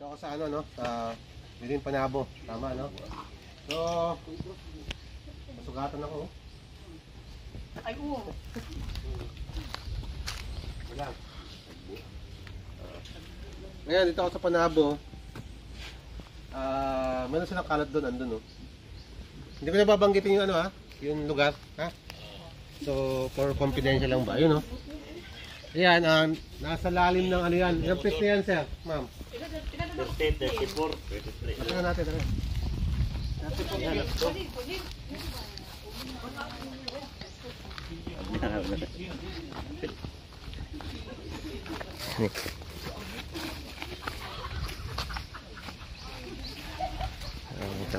Ito ako sa ano, no? Sa Bilin Panabo. Tama, no? So, masugatan ako. Ay, oo. Wala. Ngayon, dito ako sa Panabo. Meron silang kalat doon, andun, no? Hindi ko na babanggitin yung ano, ha? Yung lugar, ha? So, for confidential lang ba? Yun, no? Ayan, nasa lalim ng ano yan. Ilang feet na yan, sir? Ma'am? 30, 34, 33. Ito na natin, ito na.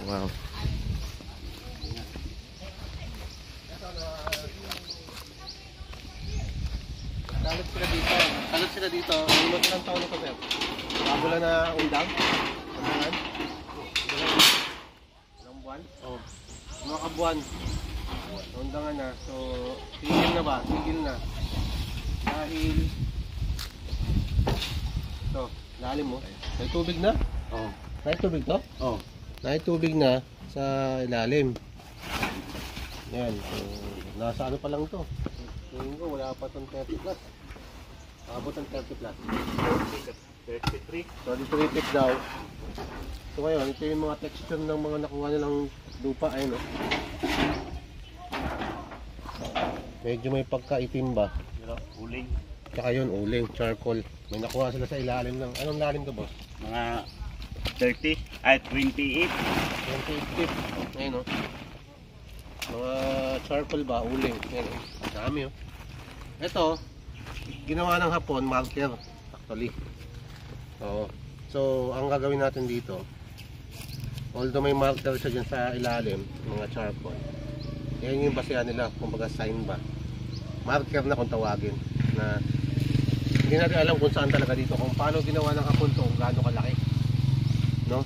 Wow. Salot sila dito. Salot sila dito. Ilang ilang taon na ito, sir? Bago lang na undang? Undangan? Ilang buwan? Oo. Mga kabuwan. Undangan na. So, tigil na ba? Tigil na. Dahil ito, lalim mo. May tubig na? Oh. May tubig to? Oh. May tubig na sa ilalim. Yan. So, nasa ano pa lang to. Tingin ko wala pa itong 30 plus. Abot ang 30 plus. 33. So, dito repeat daw. So, ngayon, ito yung mga texture ng mga nakuha nilang lupa. Ayun, no? Medyo may pagkaitim ba? Uling. Tsaka yun, uling, charcoal. May nakuha sila sa ilalim ng... Anong lalim to, boss? Mga 30 ay 28. 28 feet. Ayun, no? Mga charcoal ba? Uling. Ayun, no? Dami, oh. Ito, ginawa ng Hapon, marker. Actually. Oo. So, ang gagawin natin dito, although may marker siya dyan sa ilalim, mga charcoal, yan yung basehan nila, kumbaga sign ba. Marker na kung tawagin, na hindi natin alam kung saan talaga dito, kung paano ginawa ng Hapon to, kung gaano kalaki. No?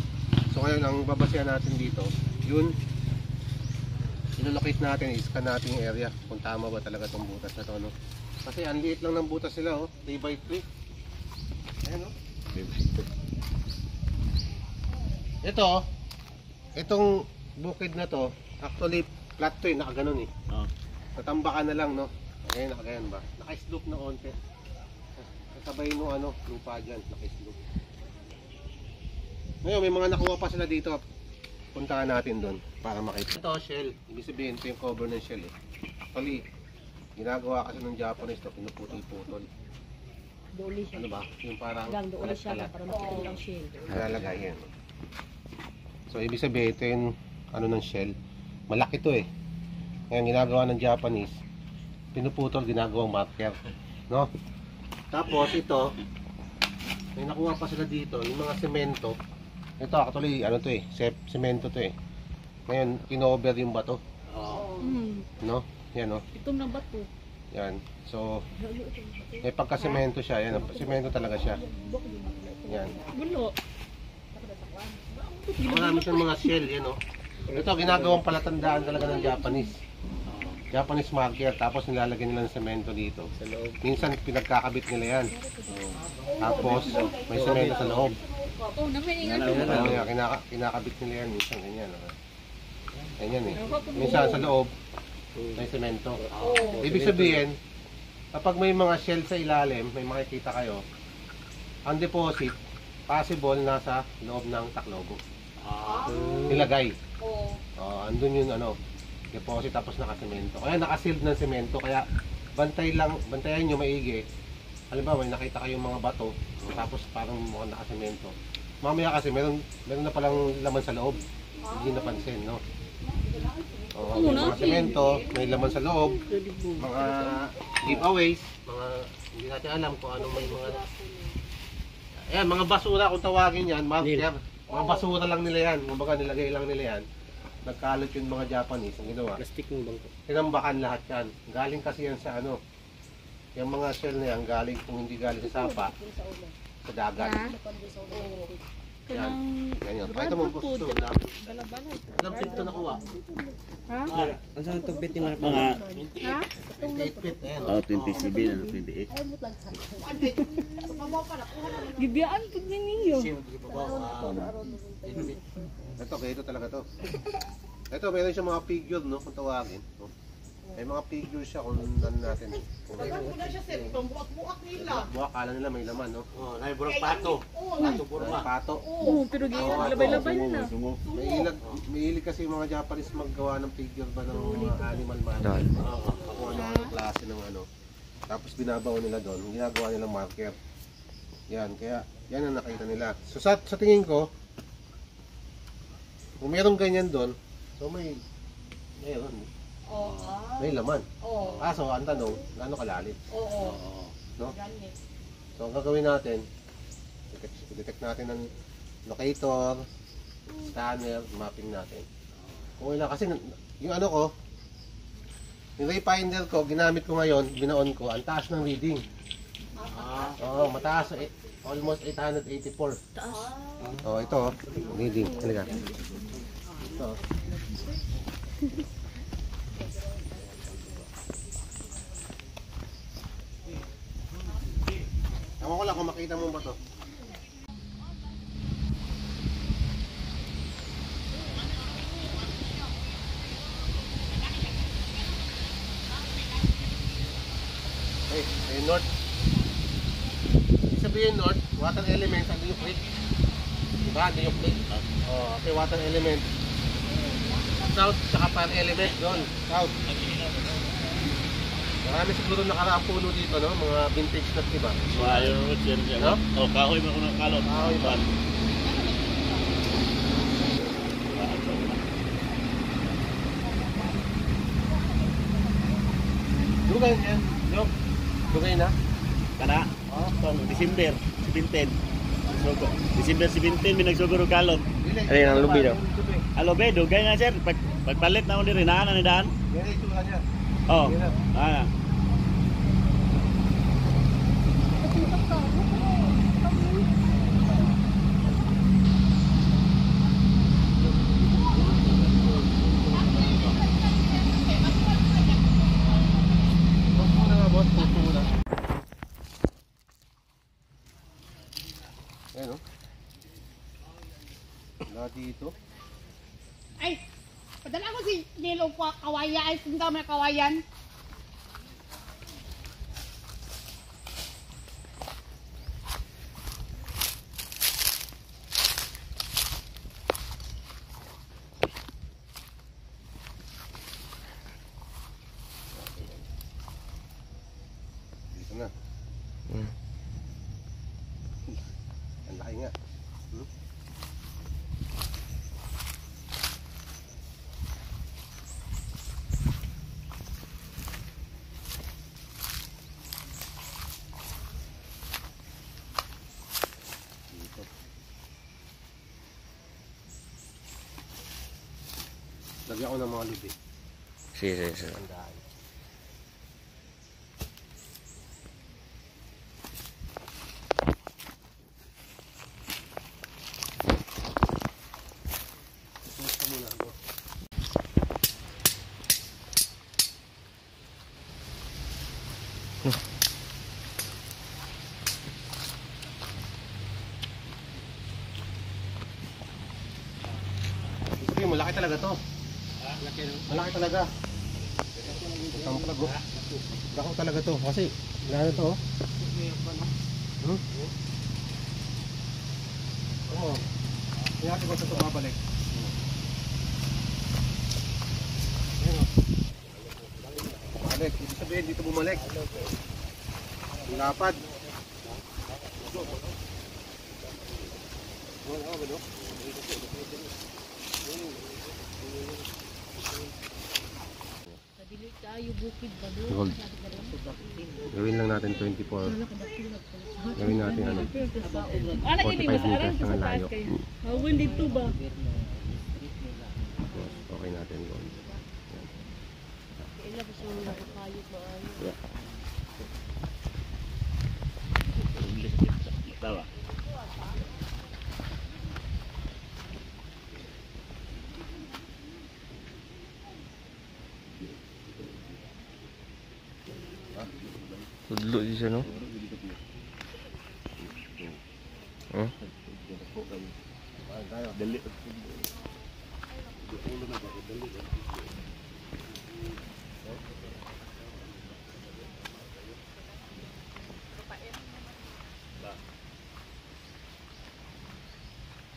So ngayon, ang babasehan natin dito, yun, ilolocate natin, iscan natin yung area, kung tama ba talaga itong butas na to, no? Kasi ang liit lang ng butas nila, oh, 3x3. Ayan, oh. Ito, itong bukid na to, actually flat to eh, nakaganon eh. Oh. Natambakan na lang, no? Ayan, nakagayan ba? Naka-slope na konti. Kasabay no ano, lupa dyan, naka-slope. Ngayon, may mga nakuha pa sila dito. Puntahan natin doon para makita. Ito, shell. Ibig sabihin, ito yung cover ng shell eh. Actually, ginagawa kasi ng Japanese to, pinuputol-putol. Dooli siya. Ano ba? Yung parang Hanggang dooli siya kalat-kalat. para makita ang shell. Nalalagay yan. So, ibig sabihin, ito yung ano ng shell. Malaki to eh. Ngayon, ginagawa ng Japanese, pinuputol, ginagawang marker. No? Tapos, ito, may nakuha pa sila dito, yung mga semento. Ito, actually, ano to eh, semento to eh. Ngayon, kinover yung bato. Oh. No? Yan, no? Ito na bato. Yan. So, may pagka-semento siya. Yan, semento talaga siya. Yan. Gulo. Marami siyang mga shell, yan, no? Ito, ginagawang palatandaan talaga ng Japanese marker, tapos nilalagyan nila ng semento dito. Minsan pinagkakabit nila yan. Tapos may semento sa loob. Oh, namaingan Kinakabit nila yan minsan ganyan. Ganyan eh. Minsan sa loob may semento. Ibig sabihin, kapag may mga shell sa ilalim, may makikita kayo, ang deposit possible nasa loob ng taklobo. Nilagay. Andun yung ano, deposit tapos nakasemento. Kaya nakasealed ng semento, kaya bantayan nyo maigi. Halimbawa, may nakita kayong mga bato, tapos parang mukhang nakasemento. Mamaya kasi meron na palang laman sa loob. Hindi napansin, no? May mga semento, may laman sa loob, mga giveaways, mga hindi natin alam kung anong may mga... Ayan, mga basura kung tawagin yan, marker. Mga basura lang nila yan, kumbaga nilagay lang nila yan. Nagkalot yung mga Japanese, ang ginawa. Plastic mo bangko. Tinambakan lahat yan. Galing kasi yan sa ano, yung mga shell na yan, galing kung hindi galing sa sapa, sa dagat. Yan. Ganyan. Pakita mo boss ito. Bala-bala. Ilang feet ito nakuha? Ha? Ang saan itong bit mga... Ha? 28 feet. Ayan. Oh, 27 ano, 28. Gibiyaan po din ninyo. Ito, ito talaga to. Ito, meron siya mga figure, no? Kung tawagin. No? May mga figure siya kung ano natin. Buwak, kala nila may laman, no? Oh, nay burang pato. Burang pato. Oo, pero labay-labay na. May hilig kasi yung mga Japanese maggawa ng figure ba ng mga animal man. Kung ano klase ng ano. Tapos binabaw nila doon, ginagawa nilang marker. Yan, kaya yan ang nakita nila. So sa tingin ko, kung mayroong ganyan doon, so mayroon. May laman. Kaso ang tanong, gaano kalalim? No? So ang gagawin natin, detect natin ang locator, scanner, mapping natin. Kung ilan kasi yung ano ko, yung ray finder ko, ginamit ko ngayon, binaon ko, ang taas ng reading. Oo, mataas. Almost 884. Oh, ito. Reading. Halika. Ito. Ewan ko lang kung makita mo ba to. North. Ibig sabihin north, water elements, ano yung creek? Diba? Ano yung creek? Oh, okay, water element. South, saka fire element doon. South. Marami siguro nakaraang puno dito, no? Mga vintage na, diba? Wire road yan dyan. No? Oh, kahoy mo kung kalot. Kahoy ba? Dugay yan. Yok. Dugay na. Kana? Oh, tong December 17. December 17 may nagsuguro kalot. Ayun ang lubi daw. Alobe, dugay na sir. Pagpalit na ko diri na ni daan. Yan yung itsura niya. Oh. Ah. Muna nga boss, puso muna. Ayan o. Wala dito. Ay, padala ko si Nilong Kawayan. Ay, kung daw may kawayan. Dito na. Ang laki nga. Dito. Lagyan ko ng mga lubi. Sige. Tandaan. Ito muna ako. Sige, malaki talaga to. Malaki talaga. Ang plago. Dako talaga to kasi lalo to. Oo. Kaya ko sa to babalik. Balik, ibig sabihin dito bumalik. Lapad. Kadili tayo bukid ba doon? Gold. Gawin lang natin 24. Gawin natin ano. Ano 45 meters ang layo. Hawin dito ba? Okay natin gold. Ilan ba siya nakakayot ba? Tawa. Pudlo di siya, no? Huh? Dali.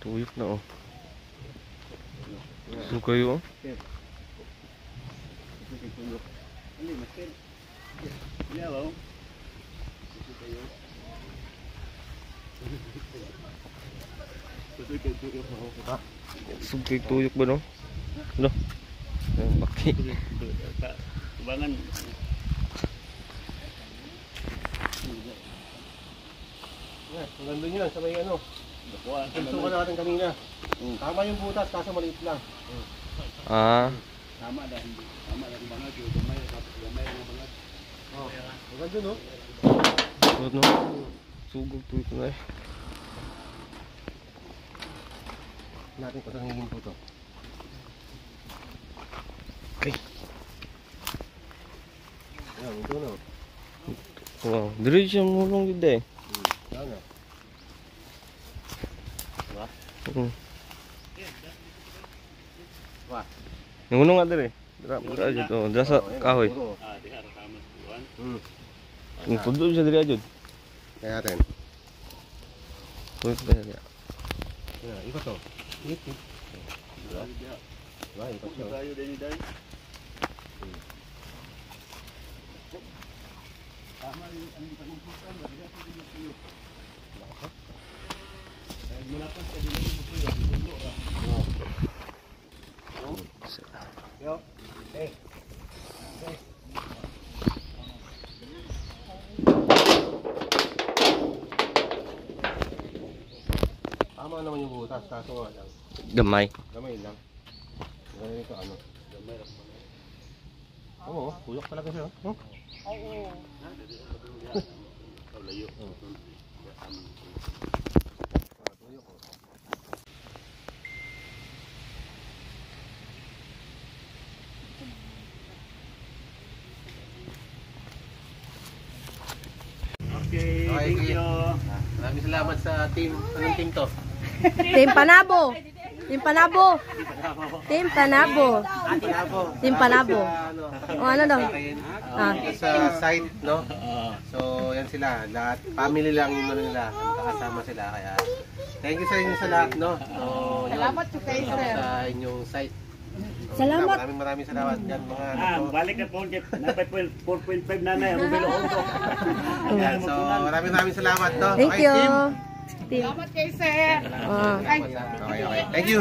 Tuyok na, oh. So kayo, oh. Ali, master. Iya, bang. Sugay tuyok ba, no? Ano? Baki. Kubangan. Yan, ang ganda yun sa may ano. Nakuha. Pinsukan natin kanina. Tama yung butas, kaso maliit lang. Ah, Tama dah. Tama dah kubangan. Gamay ang bangat. Oh, ang ganda no? suot, no? Sugog tuyok na, eh. Natin kung saan hingin po to. Okay. Yan, ito na. Wow, diri siya mulong yun, eh. Yan na. Wah. Yung unong nga diri. Dira dito, oh. Dira sa kahoy. Ah, di harap tama kuan. Yung pudlo siya diri ajud. Kaya natin. Tuyok na siya. Yan, ikot to. Ikot. Diba, ikot siya. Tayo din dai. Tama ang pagpupusan, wala sa tuyo. Mula pa sa dili mo tuyo, tulo ra. Yo. Hey. Tama naman yung butas, kaso nga lang. Gamay. Gamay lang. Ganito ano. Oo, tuyok talaga siya. Oh. Oo. Layo. Tuyok. Okay, thank sige. you. Maraming salamat sa team. Anong team to? Team Panabo. Team Panabo. Team Panabo. Tinabo. Team Panabo. Ano, O ano daw? Ah. sa site, no? So, yan sila. Lahat, family lang yung ano nila. Magkakasama sila. Kaya, thank you sa inyo sa lahat, no? So, yun. Salamat po kayo, sir. Sa inyong site. So, Salamat. Maraming salamat dyan, mga ano Ah, to. balik na po ulit. Napay 4.5 na na. Rubelo Ondo. Yan, so, maraming salamat, no? Thank Okay, you. team. Team. Salamat kayo, sir. Ah. Ay, Okay. Thank you.